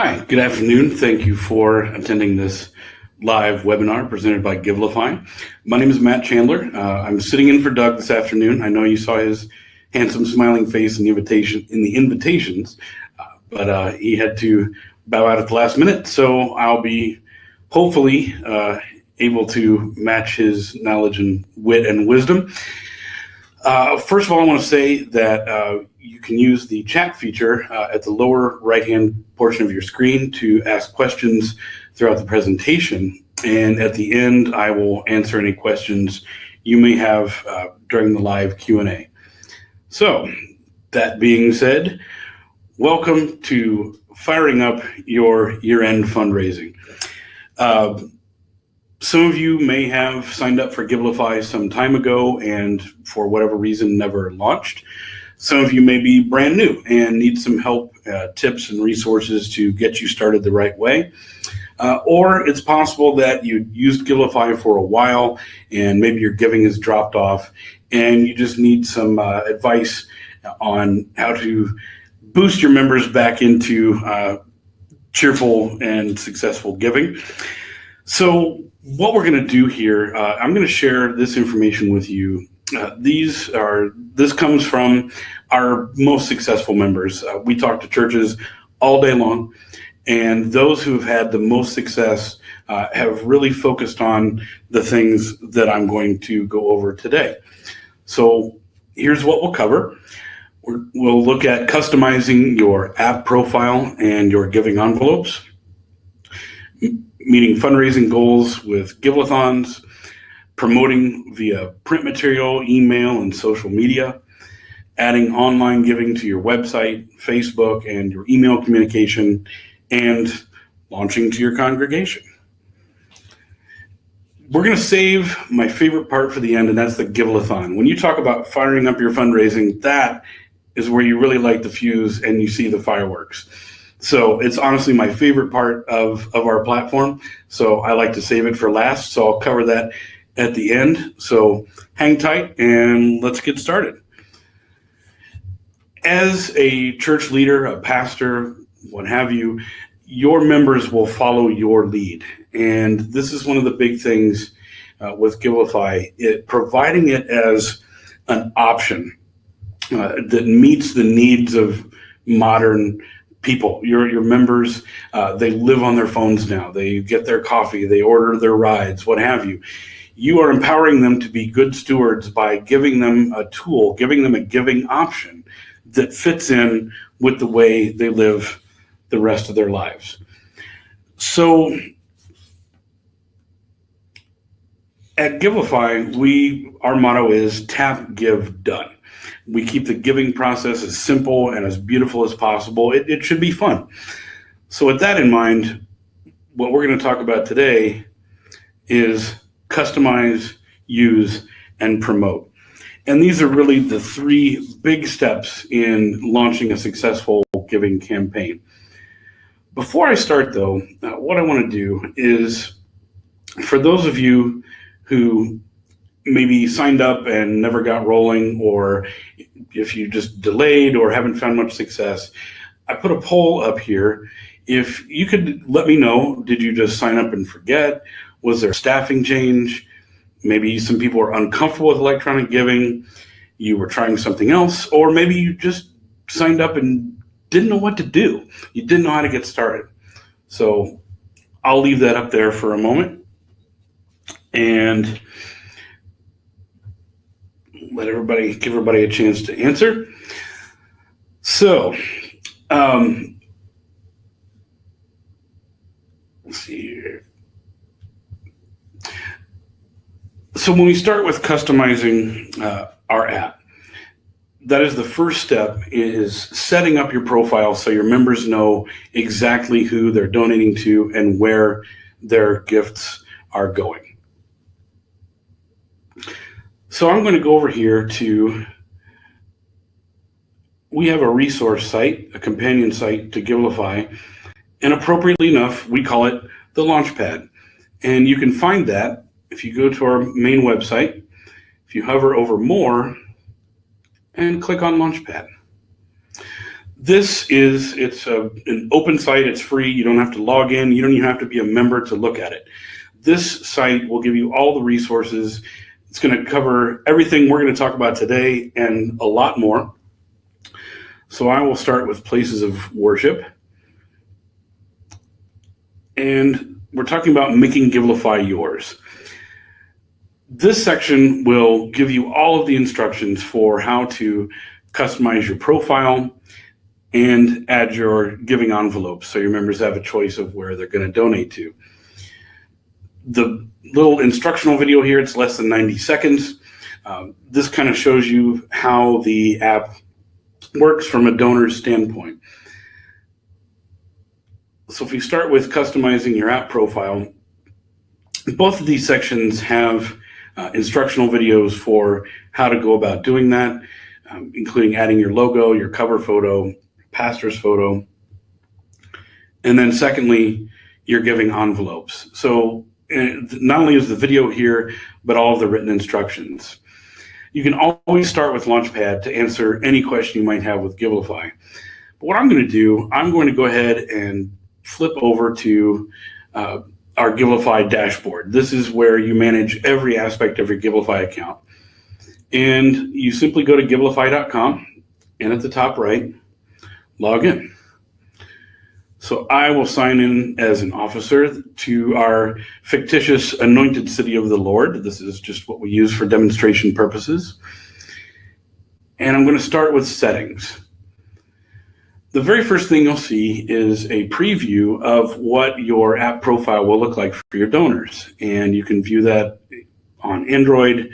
Hi, good afternoon. Thank you for attending this live webinar presented by Givelify. My name is Matt Chandler. I'm sitting in for Doug this afternoon. I know you saw his handsome smiling face in the invitations, but he had to bow out at the last minute, so I'll be hopefully able to match his knowledge and wit and wisdom. First of all, I want to say that you can use the chat feature at the lower right-hand portion of your screen to ask questions throughout the presentation. And at the end, I will answer any questions you may have during the live Q&A. So, that being said, welcome to firing up your year-end fundraising. Some of you may have signed up for Givelify some time ago and for whatever reason never launched. Some of you may be brand new and need some help, tips and resources to get you started the right way. Or it's possible that you used Givelify for a while and maybe your giving has dropped off and you just need some advice on how to boost your members back into cheerful and successful giving. So what we're going to do here, I'm going to share this information with you. This comes from our most successful members. We talk to churches all day long, and those who have had the most success have really focused on the things that I'm going to go over today. So here's what we'll cover. We'll look at customizing your app profile and your giving envelopes, meeting fundraising goals with Givelithons, promoting via print material, email, and social media, adding online giving to your website, Facebook, and your email communication, and launching to your congregation. We're going to save my favorite part for the end, and that's the Givelithon. When you talk about firing up your fundraising, that is where you really light the fuse and you see the fireworks. So it's honestly my favorite part of our platform. So I like to save it for last. So I'll cover that at the end. So hang tight and let's get started. As a church leader, a pastor, what have you, your members will follow your lead. And this is one of the big things with Givelify, providing it as an option that meets the needs of modern people. Your members, they live on their phones now. They get their coffee, they order their rides, what have you. You are empowering them to be good stewards by giving them a tool, giving them a giving option that fits in with the way they live the rest of their lives. So at Givelify, our motto is tap, give, done. We keep the giving process as simple and as beautiful as possible. It should be fun. So with that in mind, what we're going to talk about today is customize, use, and promote. And these are really the three big steps in launching a successful giving campaign. Before I start, though, what I want to do is, for those of you who maybe signed up and never got rolling, or if you just delayed or haven't found much success, I put a poll up here. If you could let me know, did you just sign up and forget? Was there a staffing change? Maybe some people are uncomfortable with electronic giving. You were trying something else, or maybe you just signed up and didn't know what to do. You didn't know how to get started. So I'll leave that up there for a moment and give everybody a chance to answer. So, let's see here. So when we start with customizing our app, that is the first step, is setting up your profile so your members know exactly who they're donating to and where their gifts are going. So I'm going to go over here we have a resource site, a companion site to Givelify, and appropriately enough, we call it the Launchpad. And you can find that if you go to our main website, if you hover over more and click on Launchpad. It's an open site. It's free. You don't have to log in. You don't even have to be a member to look at it. This site will give you all the resources. It's going to cover everything we're going to talk about today and a lot more. So I will start with places of worship. And we're talking about making Givelify yours. This section will give you all of the instructions for how to customize your profile and add your giving envelopes so your members have a choice of where they're going to donate to. The little instructional video here, it's less than 90 seconds. This kind of shows you how the app works from a donor's standpoint. So if we start with customizing your app profile, both of these sections have instructional videos for how to go about doing that, including adding your logo, your cover photo, pastor's photo, and then secondly, your giving envelopes. So not only is the video here, but all of the written instructions. You can always start with Launchpad to answer any question you might have with Givelify. But what I'm going to do, I'm going to go ahead and flip over to our Givelify dashboard. This is where you manage every aspect of your Givelify account. And you simply go to givelify.com, and at the top right, log in. So I will sign in as an officer to our fictitious anointed city of the Lord. This is just what we use for demonstration purposes. And I'm going to start with settings. The very first thing you'll see is a preview of what your app profile will look like for your donors. And you can view that on Android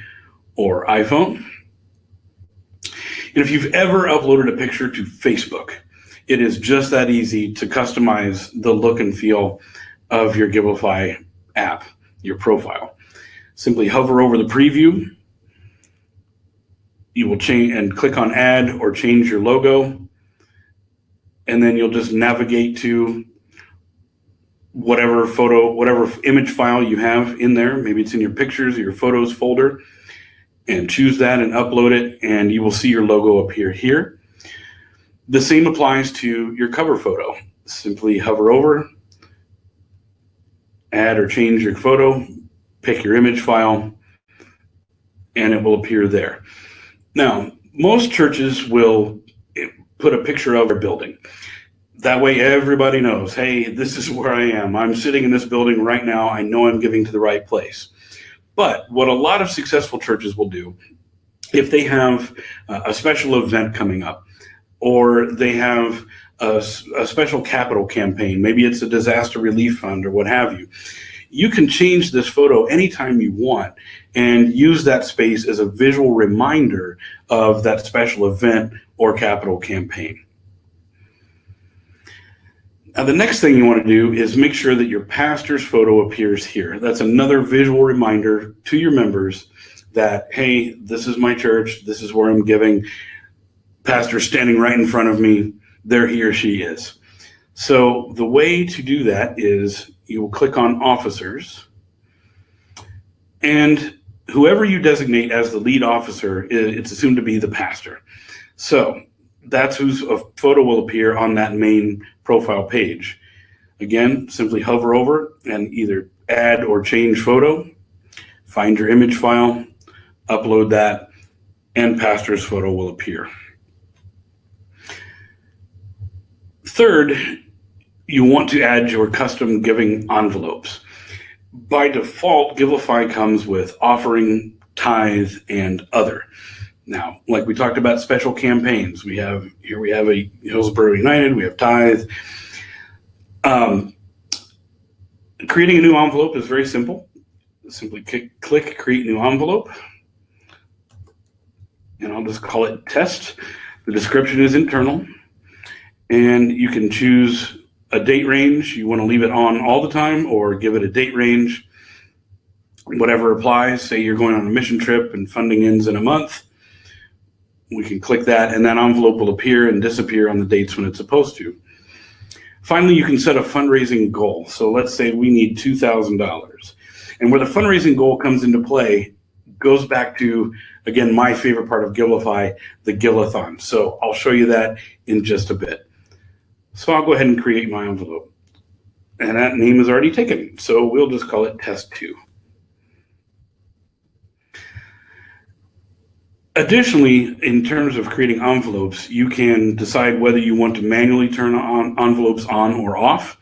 or iPhone. And if you've ever uploaded a picture to Facebook, it is just that easy to customize the look and feel of your Givelify app, your profile. Simply hover over the preview. You will change and click on add or change your logo. And then you'll just navigate to whatever image file you have in there. Maybe it's in your pictures or your photos folder, and choose that and upload it, and you will see your logo appear here. The same applies to your cover photo. Simply hover over, add or change your photo, pick your image file, and it will appear there. Now, most churches will put a picture of their building. That way everybody knows, hey, this is where I am. I'm sitting in this building right now. I know I'm giving to the right place. But what a lot of successful churches will do, if they have a special event coming up, or they have a special capital campaign, maybe it's a disaster relief fund or what have you, you can change this photo anytime you want and use that space as a visual reminder of that special event or capital campaign. Now, the next thing you want to do is make sure that your pastor's photo appears here. That's another visual reminder to your members that, hey, this is my church, this is where I'm giving. Pastor standing right in front of me, there he or she is. So the way to do that is you will click on Officers, and whoever you designate as the lead officer, it's assumed to be the pastor. So that's whose photo will appear on that main profile page. Again, simply hover over and either add or change photo, find your image file, upload that, and pastor's photo will appear. Third, you want to add your custom giving envelopes. By default, Givelify comes with offering, tithe, and other. Now, like we talked about special campaigns, we have a Hillsborough United, we have tithe. Creating a new envelope is very simple. Simply click create new envelope, and I'll just call it test. The description is internal, and you can choose a date range. You want to leave it on all the time or give it a date range, whatever applies. Say you're going on a mission trip and funding ends in a month. We can click that, and that envelope will appear and disappear on the dates when it's supposed to. Finally, you can set a fundraising goal. So let's say we need $2,000. And where the fundraising goal comes into play, goes back to, again, my favorite part of Givelify, the Givelithons. So I'll show you that in just a bit. So I'll go ahead and create my envelope. And that name is already taken, so we'll just call it Test 2. Additionally, in terms of creating envelopes, you can decide whether you want to manually turn on envelopes on or off,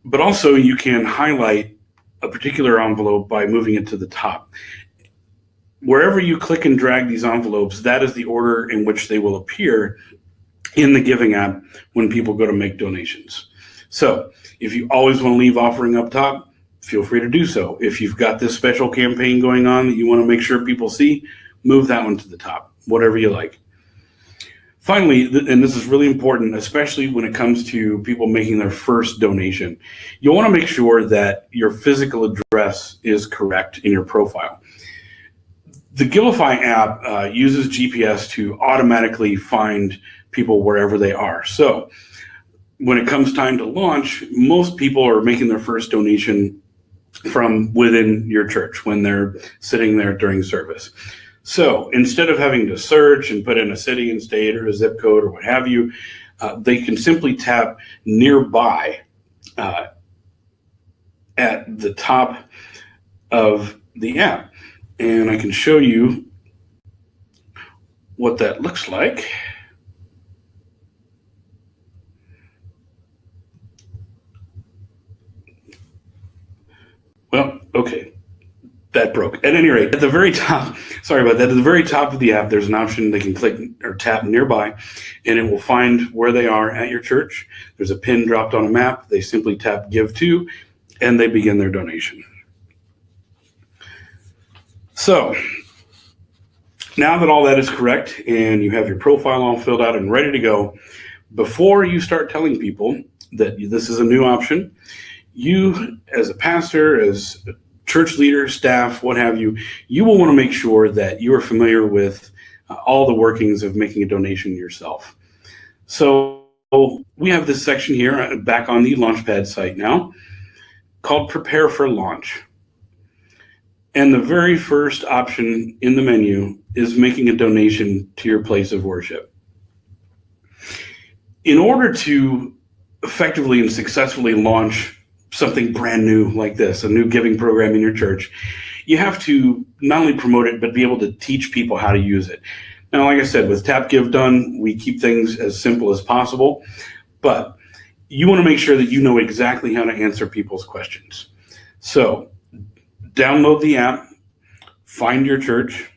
but also you can highlight a particular envelope by moving it to the top. Wherever you click and drag these envelopes, that is the order in which they will appear in the Giving app when people go to make donations. So if you always want to leave offering up top, feel free to do so. If you've got this special campaign going on that you want to make sure people see, move that one to the top, whatever you like. Finally, and this is really important, especially when it comes to people making their first donation, you'll want to make sure that your physical address is correct in your profile. The Givelify app uses GPS to automatically find people wherever they are. So when it comes time to launch, most people are making their first donation from within your church when they're sitting there during service. So instead of having to search and put in a city and state or a zip code or what have you, they can simply tap nearby at the top of the app. And I can show you what that looks like. Well, okay, that broke. At any rate, at the very top, sorry about that, at the very top of the app, there's an option they can click or tap nearby, and it will find where they are at your church. There's a pin dropped on a map. They simply tap Give To, and they begin their donation. So now that all that is correct and you have your profile all filled out and ready to go, before you start telling people that this is a new option, you as a pastor, as a church leader, staff, what have you, you will want to make sure that you are familiar with all the workings of making a donation yourself. So we have this section here back on the Launchpad site now called Prepare for Launch. And the very first option in the menu is making a donation to your place of worship. In order to effectively and successfully launch something brand new like this, a new giving program in your church, you have to not only promote it, but be able to teach people how to use it. Now, like I said, with Tap Give Done, we keep things as simple as possible, but you want to make sure that you know exactly how to answer people's questions. So download the app, find your church,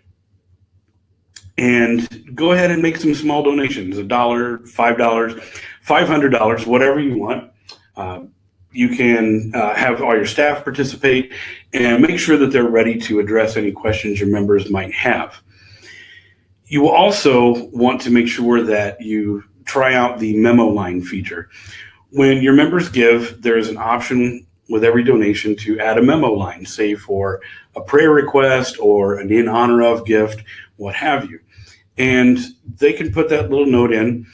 and go ahead and make some small donations, $1, $5, $500, whatever you want. You can have all your staff participate and make sure that they're ready to address any questions your members might have. You will also want to make sure that you try out the memo line feature. When your members give, there is an option with every donation to add a memo line, say for a prayer request or an in honor of gift, what have you. And they can put that little note in.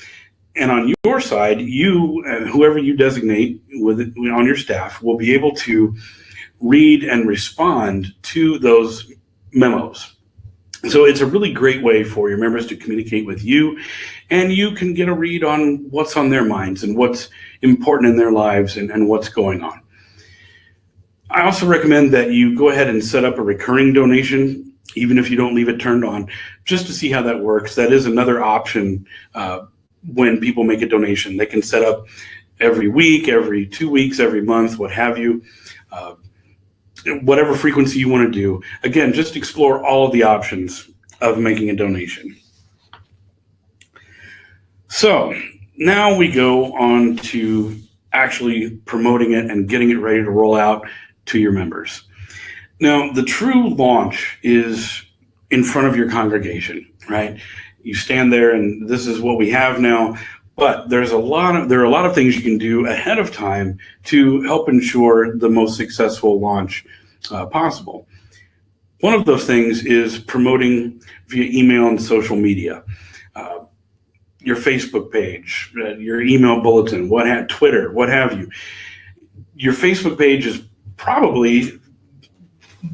And on your side, you, whoever you designate on your staff, will be able to read and respond to those memos. So it's a really great way for your members to communicate with you, and you can get a read on what's on their minds and what's important in their lives and what's going on. I also recommend that you go ahead and set up a recurring donation, even if you don't leave it turned on, just to see how that works. That is another option. When people make a donation, they can set up every week, every 2 weeks, every month, what have you, whatever frequency you want to do. Again, just explore all of the options of making a donation. So now we go on to actually promoting it and getting it ready to roll out to your members. Now, the true launch is in front of your congregation, right? You stand there, and this is what we have now. But there are a lot of things you can do ahead of time to help ensure the most successful launch possible. One of those things is promoting via email and social media, your Facebook page, your email bulletin, Twitter, what have you. Your Facebook page is probably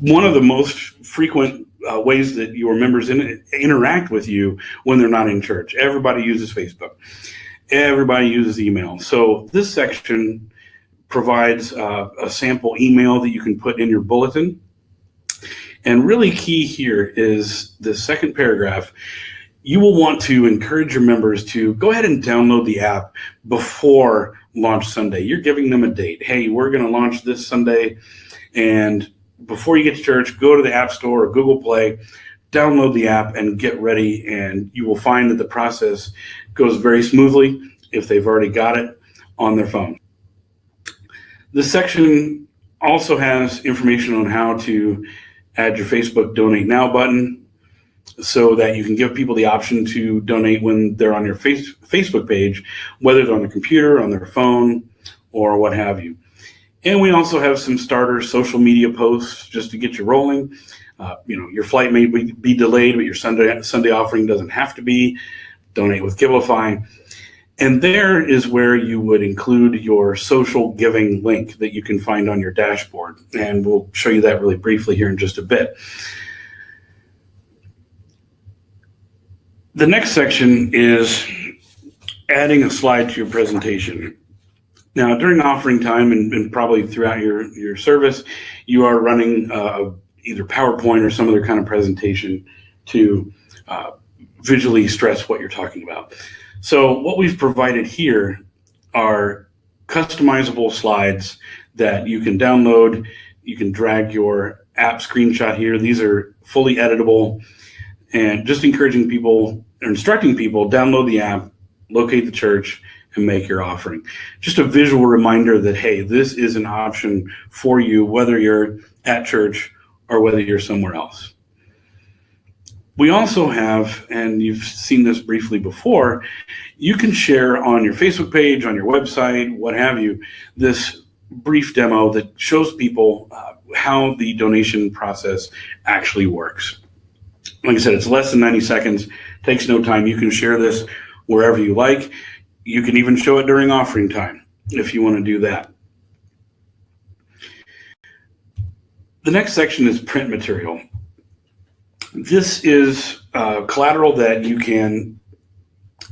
one of the most frequent ways that your members interact with you when they're not in church. Everybody uses Facebook. Everybody uses email. So this section provides a sample email that you can put in your bulletin. And really key here is the second paragraph. You will want to encourage your members to go ahead and download the app before launch Sunday. You're giving them a date. Hey, we're going to launch this Sunday, and before you get to church, go to the App Store or Google Play, download the app and get ready, and you will find that the process goes very smoothly if they've already got it on their phone. This section also has information on how to add your Facebook Donate Now button so that you can give people the option to donate when they're on your Facebook page, whether they're on their computer, on their phone, or what have you. And we also have some starter social media posts just to get you rolling. Your flight may be delayed, but your Sunday offering doesn't have to be. Donate with Givelify. And there is where you would include your social giving link that you can find on your dashboard. And we'll show you that really briefly here in just a bit. The next section is adding a slide to your presentation. Now, during offering time and probably throughout your service, you are running either PowerPoint or some other kind of presentation to visually stress what you're talking about. So what we've provided here are customizable slides that you can download. You can drag your app screenshot here. These are fully editable, and just encouraging people or instructing people, download the app, locate the church, and make your offering. Just a visual reminder that, hey, this is an option for you, whether you're at church or whether you're somewhere else. We also have, and you've seen this briefly before, you can share on your Facebook page, on your website, what have you, this brief demo that shows people how the donation process actually works. Like I said, it's less than 90 seconds, takes no time. You can share this wherever you like. You can even show it during offering time if you want to do that. The next section is print material. This is collateral that you can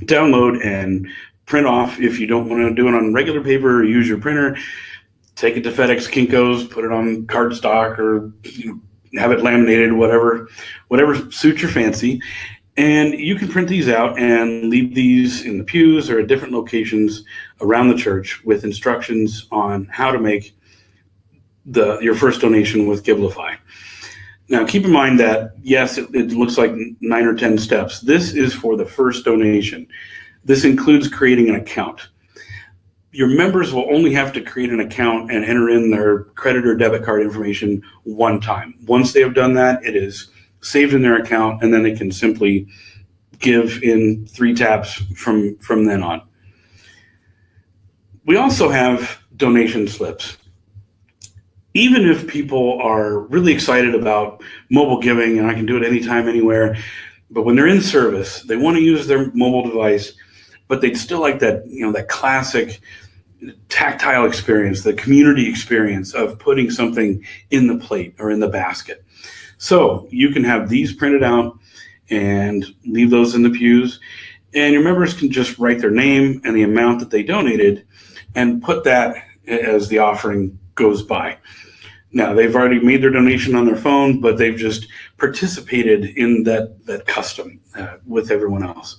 download and print off if you don't want to do it on regular paper or use your printer. Take it to FedEx, Kinko's, put it on cardstock, or have it laminated, whatever suits your fancy. And you can print these out and leave these in the pews or at different locations around the church with instructions on how to make your first donation with Givelify. Now, keep in mind that, yes, it looks like 9 or 10 steps. This is for the first donation. This includes creating an account. Your members will only have to create an account and enter in their credit or debit card information one time. Once they have done that, it is saved in their account, and then they can simply give in 3 taps from then on. We also have donation slips. Even if people are really excited about mobile giving, and I can do it anytime, anywhere, but when they're in service, they want to use their mobile device, but they'd still like that, that classic tactile experience, the community experience of putting something in the plate or in the basket. So you can have these printed out and leave those in the pews, and your members can just write their name and the amount that they donated and put that as the offering goes by. Now, they've already made their donation on their phone, but they've just participated in that custom with everyone else.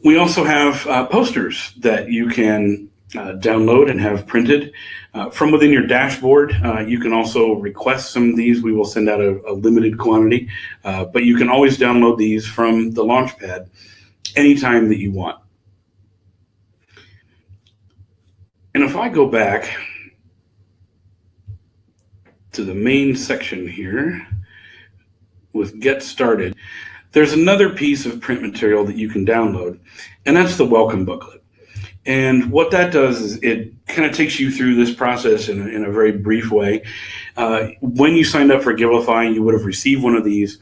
We also have posters that you can download and have printed from within your dashboard. You can also request some of these. We will send out a limited quantity, but you can always download these from the Launchpad anytime that you want. And if I go back to the main section here with Get Started, there's another piece of print material that you can download, and that's the welcome booklet. And what that does is it kind of takes you through this process in a very brief way. When you signed up for Givelify, you would have received one of these.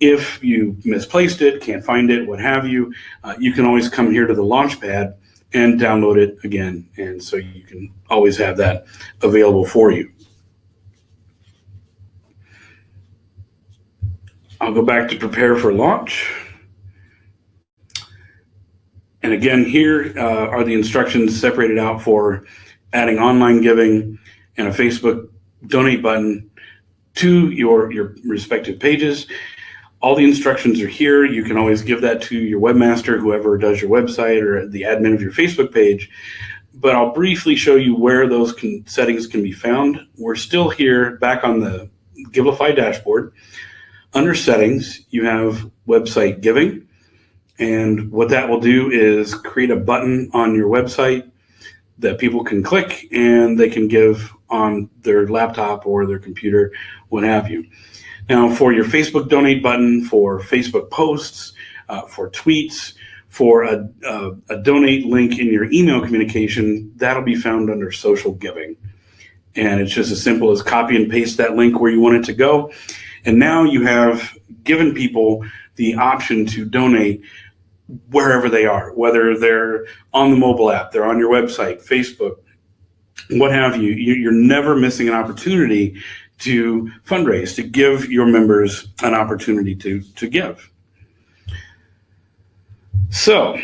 If you misplaced it, can't find it, what have you, you can always come here to the Launchpad and download it again. And so you can always have that available for you. I'll go back to prepare for launch. And again, here are the instructions separated out for adding online giving and a Facebook donate button to your respective pages. All the instructions are here. You can always give that to your webmaster, whoever does your website, or the admin of your Facebook page. But I'll briefly show you where those settings can be found. We're still here back on the Givelify dashboard. Under settings, you have website giving. And what that will do is create a button on your website that people can click and they can give on their laptop or their computer, what have you. Now, for your Facebook donate button, for Facebook posts, for tweets, for a donate link in your email communication, that'll be found under social giving. And it's just as simple as copy and paste that link where you want it to go. And now you have given people the option to donate wherever they are, whether they're on the mobile app, they're on your website, Facebook, what have you. You're never missing an opportunity to fundraise, to give your members an opportunity to give. So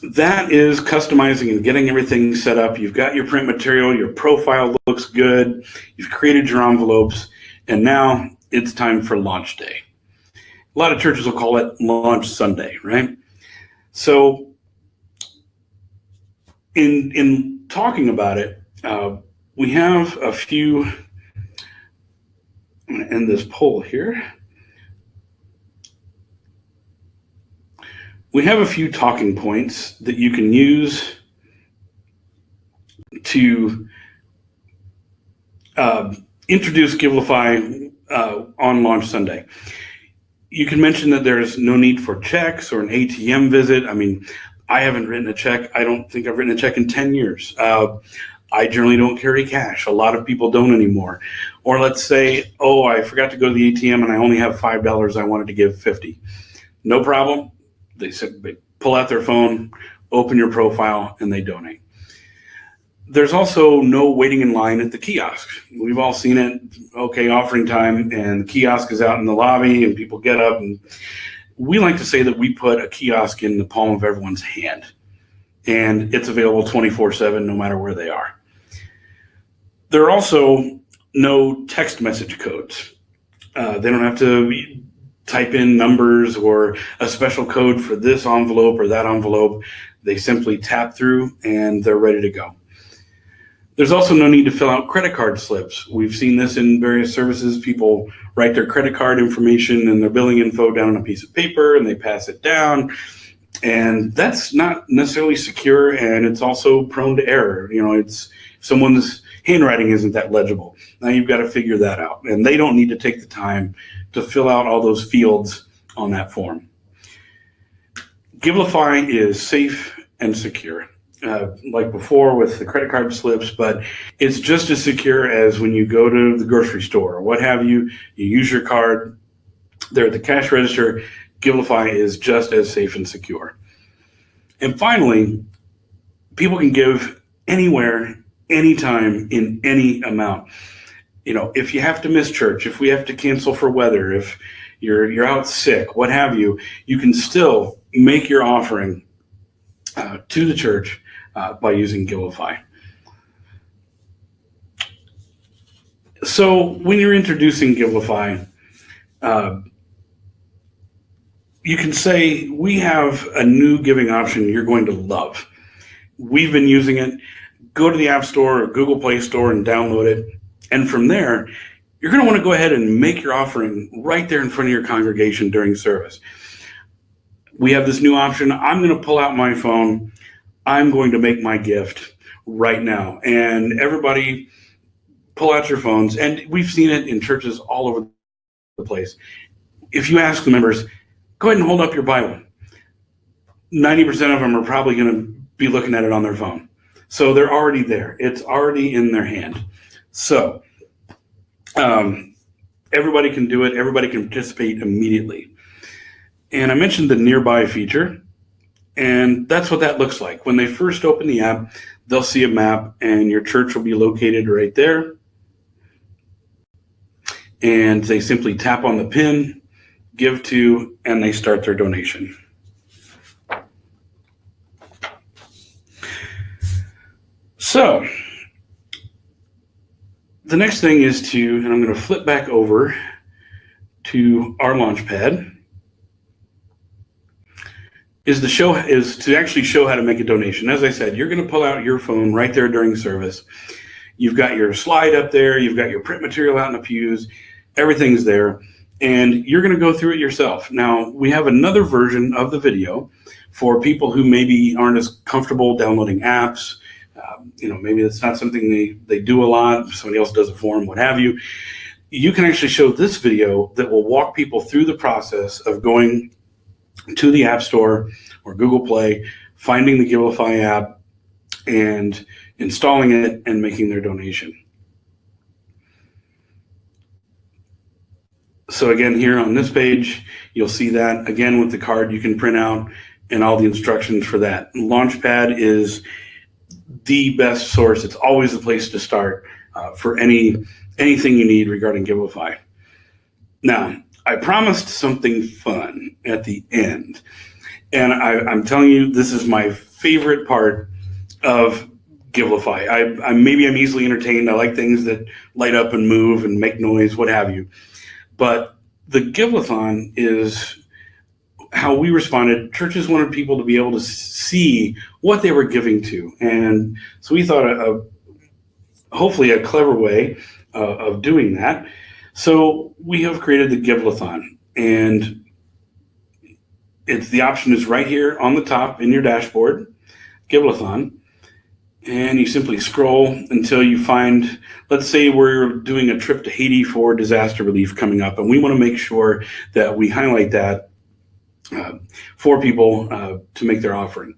that is customizing and getting everything set up. You've got your print material, your profile looks good, you've created your envelopes, and now it's time for launch day. A lot of churches will call it Launch Sunday, right? So in talking about it, we have a few, I'm going to end this poll here. We have a few talking points that you can use to introduce Givelify on Launch Sunday. You can mention that there's no need for checks or an ATM visit. I mean, I haven't written a check. I don't think I've written a check in 10 years. I generally don't carry cash. A lot of people don't anymore. Or let's say, oh, I forgot to go to the ATM and I only have $5. I wanted to give 50. No problem. They pull out their phone, open your profile, and they donate. There's also no waiting in line at the kiosk. We've all seen it. Okay, offering time, and the kiosk is out in the lobby, and people get up. And we like to say that we put a kiosk in the palm of everyone's hand, and it's available 24/7, no matter where they are. There are also no text message codes. They don't have to type in numbers or a special code for this envelope or that envelope. They simply tap through, and they're ready to go. There's also no need to fill out credit card slips. We've seen this in various services. People write their credit card information and their billing info down on a piece of paper and they pass it down. And that's not necessarily secure, and it's also prone to error. You know, it's someone's handwriting isn't that legible. Now you've got to figure that out. And they don't need to take the time to fill out all those fields on that form. Givelify is safe and secure. Like before with the credit card slips, but it's just as secure as when you go to the grocery store or what have you. You use your card, they're at the cash register. Givelify is just as safe and secure. And finally, people can give anywhere, anytime, in any amount. You know, if you have to miss church, if we have to cancel for weather, if you're out sick, what have you, you can still make your offering to the church by using Givelify. So when you're introducing Givelify, you can say, we have a new giving option you're going to love. We've been using it. Go to the App Store or Google Play Store and download it. And from there, you're going to want to go ahead and make your offering right there in front of your congregation during service. We have this new option. I'm going to pull out my phone. I'm going to make my gift right now. And everybody pull out your phones. And we've seen it in churches all over the place. If you ask the members, go ahead and hold up your Bible. 90% of them are probably going to be looking at it on their phone. So they're already there. It's already in their hand. So everybody can do it. Everybody can participate immediately. And I mentioned the nearby feature. And that's what that looks like. When they first open the app, they'll see a map and your church will be located right there. And they simply tap on the pin, give to, and they start their donation. So the next thing is to, and I'm going to flip back over to our Launchpad, is to actually show how to make a donation. As I said, you're going to pull out your phone right there during service. You've got your slide up there. You've got your print material out in the pews. Everything's there. And you're going to go through it yourself. Now, we have another version of the video for people who maybe aren't as comfortable downloading apps. Maybe it's not something they do a lot. Somebody else does it for them, what have you. You can actually show this video that will walk people through the process of going to the App Store or Google Play, finding the Givelify app, and installing it and making their donation. So again, here on this page, you'll see that again with the card you can print out and all the instructions for that. Launchpad is the best source. It's always the place to start for anything you need regarding Givelify. Now, I promised something fun at the end, and I'm telling you, this is my favorite part of Givelify. I'm easily entertained. I like things that light up and move and make noise, what have you. But the Givelithon is how we responded. Churches wanted people to be able to see what they were giving to. And so we thought hopefully a clever way of doing that. So we have created the Givelithon, and the option is right here on the top in your dashboard, Givelithon. And you simply scroll until you find, let's say we're doing a trip to Haiti for disaster relief coming up, and we want to make sure that we highlight that for people to make their offering.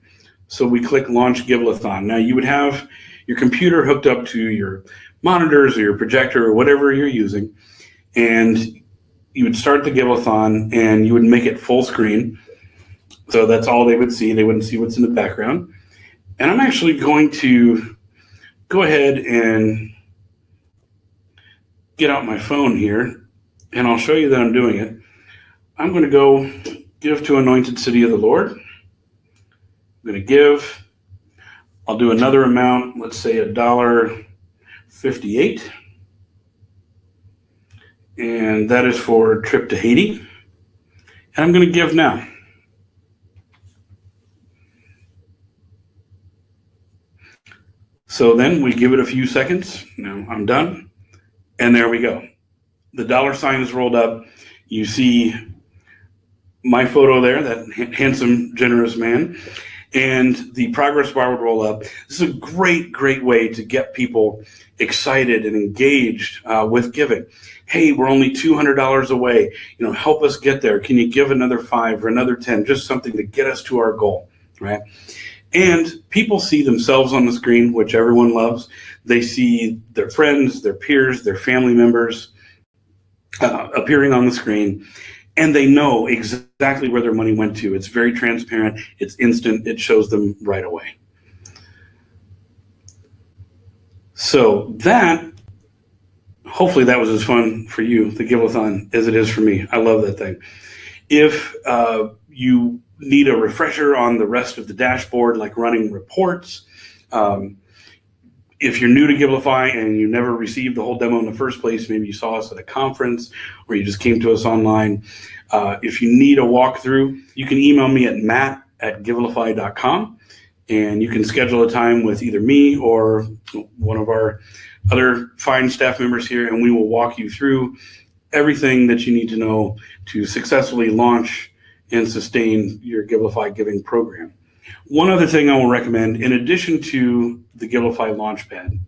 So we click Launch Givelithon. Now you would have your computer hooked up to your monitors or your projector or whatever you're using, and you would start the Giveathon and you would make it full screen. So that's all they would see. They wouldn't see what's in the background. And I'm actually going to go ahead and get out my phone here, and I'll show you that I'm doing it. I'm going to go give to Anointed City of the Lord. I'm going to give. I'll do another amount, let's say $1.58. And that is for a trip to Haiti. And I'm going to give now. So then we give it a few seconds. Now I'm done. And there we go. The dollar sign is rolled up. You see my photo there, that handsome, generous man. And the progress bar would roll up. This is a great, great way to get people excited and engaged with giving. Hey, we're only $200 away. Help us get there. Can you give another 5 or another 10? Just something to get us to our goal, right? And people see themselves on the screen, which everyone loves. They see their friends, their peers, their family members appearing on the screen, and they know exactly where their money went to. It's very transparent. It's instant. It shows them right away. So hopefully that was as fun for you, the Giveathon, as it is for me. I love that thing. If you need a refresher on the rest of the dashboard, like running reports, if you're new to Givelify and you never received the whole demo in the first place, maybe you saw us at a conference or you just came to us online. If you need a walkthrough, you can email me at matt@givelify.com, and you can schedule a time with either me or one of our other fine staff members here, and we will walk you through everything that you need to know to successfully launch and sustain your Givelify giving program. One other thing I will recommend, in addition to the Givelify Launchpad,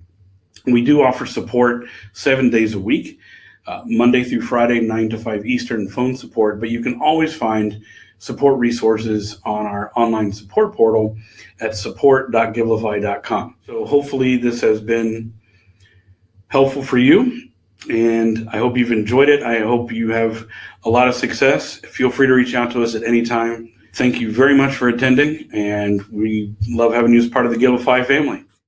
we do offer support 7 days a week, Monday through Friday, 9 to 5 Eastern phone support, but you can always find support resources on our online support portal at support.givelify.com. So hopefully this has been helpful for you, and I hope you've enjoyed it. I hope you have a lot of success. Feel free to reach out to us at any time. Thank you very much for attending, and we love having you as part of the Givelify family.